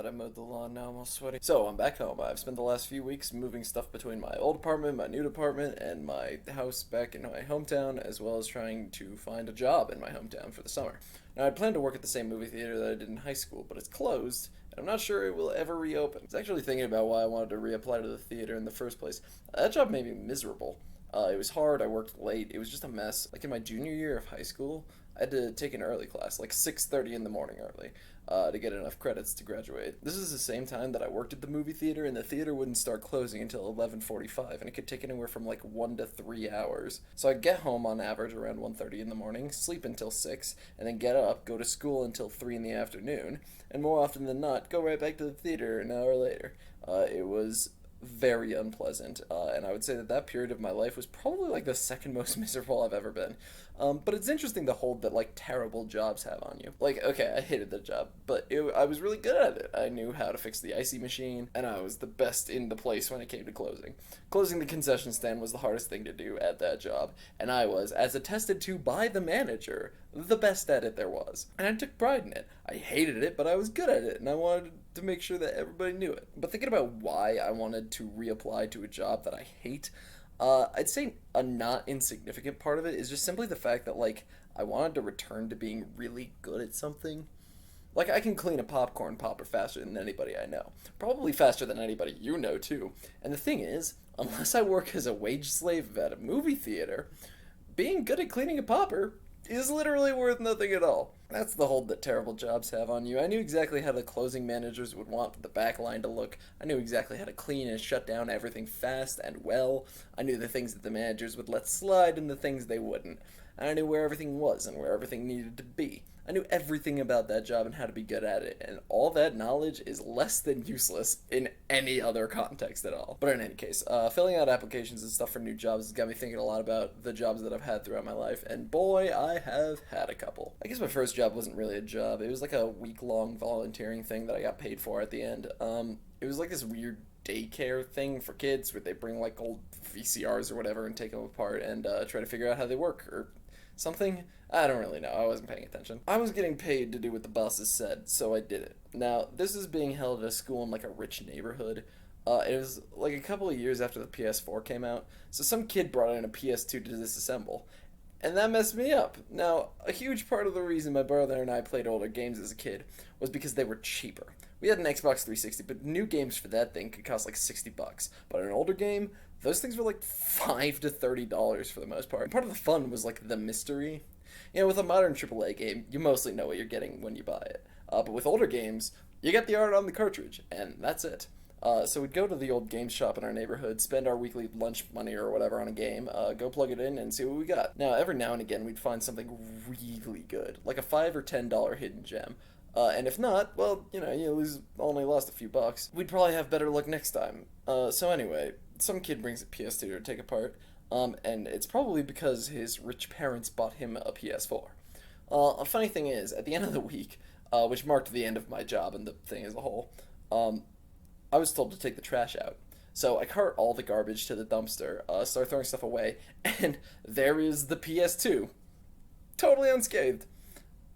I mowed the lawn, now I'm all sweaty. So, I'm back home. I've spent the last few weeks moving stuff between my old apartment, my new apartment, and my house back in my hometown, as well as trying to find a job in my hometown for the summer. Now, I planned to work at the same movie theater that I did in high school, but it's closed, and I'm not sure it will ever reopen. I was actually thinking about why I wanted to reapply to the theater in the first place. That job made me miserable. It was hard, I worked late, it was just a mess. Like in my junior year of high school, I had to take an early class, like 6:30 in the morning early, to get enough credits to graduate. This is the same time that I worked at the movie theater, and the theater wouldn't start closing until 11:45, and it could take anywhere from like 1 to 3 hours. So I'd get home on average around 1:30 in the morning, sleep until 6, and then get up, go to school until 3 in the afternoon, and more often than not, go right back to the theater an hour later. It was very unpleasant, and I would say that that period of my life was probably like the second most miserable I've ever been. But it's interesting the hold that like terrible jobs have on you. Like, okay, I hated the job, but I was really good at it. I knew how to fix the icy machine, and I was the best in the place when it came to closing. Closing the concession stand was the hardest thing to do at that job, and I was, as attested to by the manager, the best at it there was. And I took pride in it. I hated it, but I was good at it, and I wanted to make sure that everybody knew it. But thinking about why I wanted to reapply to a job that I hate, I'd say a not insignificant part of it is just simply the fact that, like, I wanted to return to being really good at something. Like, I can clean a popcorn popper faster than anybody I know. Probably faster than anybody you know, too. And the thing is, unless I work as a wage slave at a movie theater, being good at cleaning a popper is literally worth nothing at all. That's the hold that terrible jobs have on you. I knew exactly how the closing managers would want the back line to look. I knew exactly how to clean and shut down everything fast and well. I knew the things that the managers would let slide and the things they wouldn't. I knew where everything was and where everything needed to be. I knew everything about that job and how to be good at it, and all that knowledge is less than useless in any other context at all. But in any case, filling out applications and stuff for new jobs has got me thinking a lot about the jobs that I've had throughout my life, and boy, I have had a couple. I guess my first job wasn't really a job. It was like a week-long volunteering thing that I got paid for at the end. It was like this weird daycare thing for kids where they bring like old VCRs or whatever and take them apart and try to figure out how they work or something. I don't really know. I wasn't paying attention. I was getting paid to do what the bosses said, so I did it. Now, this is being held at a school in like a rich neighborhood. It was like a couple of years after the PS4 came out, so some kid brought in a PS2 to disassemble. And that messed me up. Now, a huge part of the reason my brother and I played older games as a kid was because they were cheaper. We had an Xbox 360, but new games for that thing could cost like $60. But an older game, those things were like $5 to $30 for the most part. And part of the fun was like the mystery. You know, with a modern AAA game, you mostly know what you're getting when you buy it. But with older games, you get the art on the cartridge, and that's it. So we'd go to the old games shop in our neighborhood, spend our weekly lunch money or whatever on a game, go plug it in, and see what we got. Now, every now and again, we'd find something really good, like a $5 or $10 hidden gem. And if not, well, you know, only lost a few bucks. We'd probably have better luck next time. So anyway, some kid brings a PS2 to take apart, and it's probably because his rich parents bought him a PS4. A funny thing is, at the end of the week, which marked the end of my job and the thing as a whole, I was told to take the trash out. So I cart all the garbage to the dumpster, start throwing stuff away, and there is the PS2. Totally unscathed.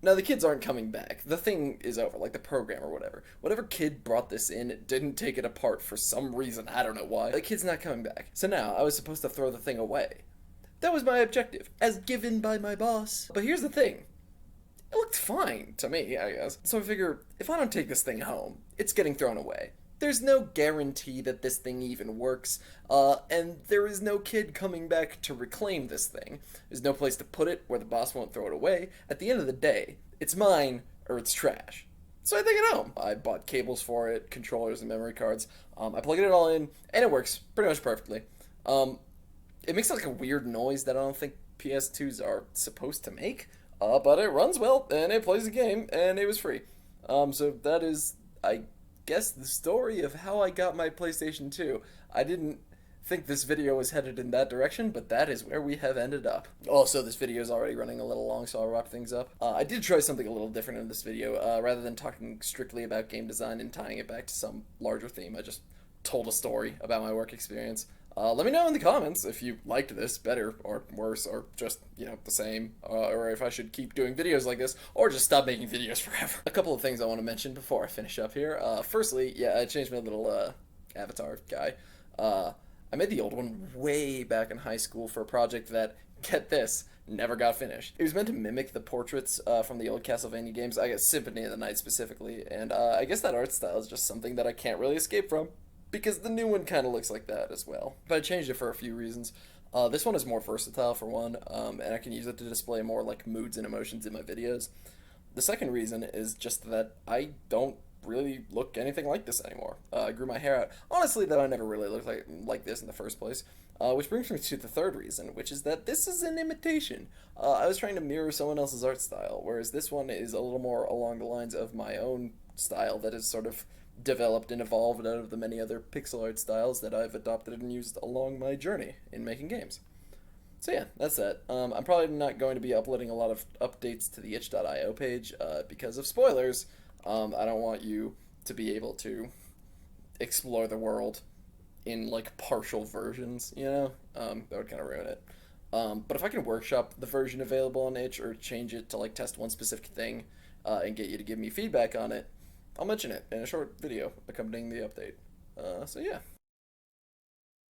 Now, the kids aren't coming back. The thing is over, like the program or whatever. Whatever kid brought this in didn't take it apart for some reason. I don't know why. The kid's not coming back. So now, I was supposed to throw the thing away. That was my objective, as given by my boss. But here's the thing. It looked fine to me, I guess. So I figure, if I don't take this thing home, it's getting thrown away. There's no guarantee that this thing even works, and there is no kid coming back to reclaim this thing. There's no place to put it where the boss won't throw it away. At the end of the day, it's mine or it's trash. So I take it home. I bought cables for it, controllers and memory cards. I plugged it all in, and it works pretty much perfectly. It makes like a weird noise that I don't think PS2s are supposed to make, but it runs well, and it plays the game, and it was free. So that is, I guess, the story of how I got my PlayStation 2. I didn't think this video was headed in that direction, but that is where we have ended up. Also, this video is already running a little long, so I'll wrap things up. I did try something a little different in this video. Rather than talking strictly about game design and tying it back to some larger theme, I just told a story about my work experience. Let me know in the comments if you liked this better or worse or just, the same, or if I should keep doing videos like this or just stop making videos forever. A couple of things I want to mention before I finish up here. Firstly, yeah, I changed my little avatar guy. I made the old one way back in high school for a project that, get this, never got finished. It was meant to mimic the portraits from the old Castlevania games, I guess Symphony of the Night specifically, and I guess that art style is just something that I can't really escape from, because the new one kind of looks like that as well. But I changed it for a few reasons. This one is more versatile for one, and I can use it to display more like moods and emotions in my videos. The second reason is just that I don't really look anything like this anymore. I grew my hair out. Honestly, though, I never really looked like this in the first place. Which brings me to the third reason, which is that this is an imitation. I was trying to mirror someone else's art style, whereas this one is a little more along the lines of my own style that is sort of developed and evolved out of the many other pixel art styles that I've adopted and used along my journey in making games. So yeah, that's that. I'm probably not going to be uploading a lot of updates to the itch.io page because of spoilers. I don't want you to be able to explore the world in like partial versions, that would kind of ruin it. But if I can workshop the version available on itch or change it to like test one specific thing and get you to give me feedback on it, I'll mention it in a short video accompanying the update. So yeah.